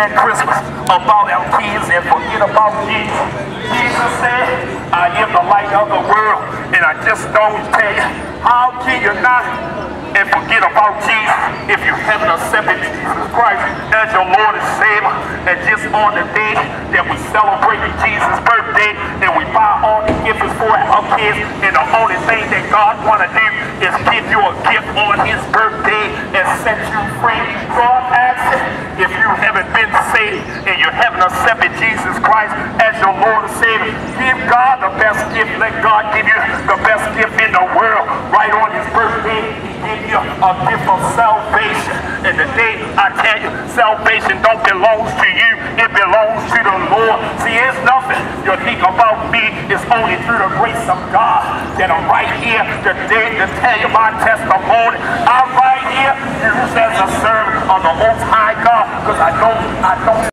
at Christmas about our kids and forget about Jesus. Jesus said, I am the light of the world, and I just don't tell you, how can you not and forget about Jesus if you haven't accepted Jesus Christ as your Lord and Savior? And just on the day that we celebrate Jesus' birthday and we buy all the gifts for our kids, and the only thing that God want to do is give you a gift on his birthday and set you free. God asks, if you haven't been saved and you haven't accepted Jesus Christ as your Lord and Savior, give God the best gift. Let God give you the best gift in the world. Right on his birthday, he gave you a gift of salvation. And today, I tell you, salvation don't belong to you. It belongs to the Lord. See, it's nothing you think about me. It's only through the grace of God that I'm right here today to tell you my testimony. I'm right here used as a servant of the Most High God because I know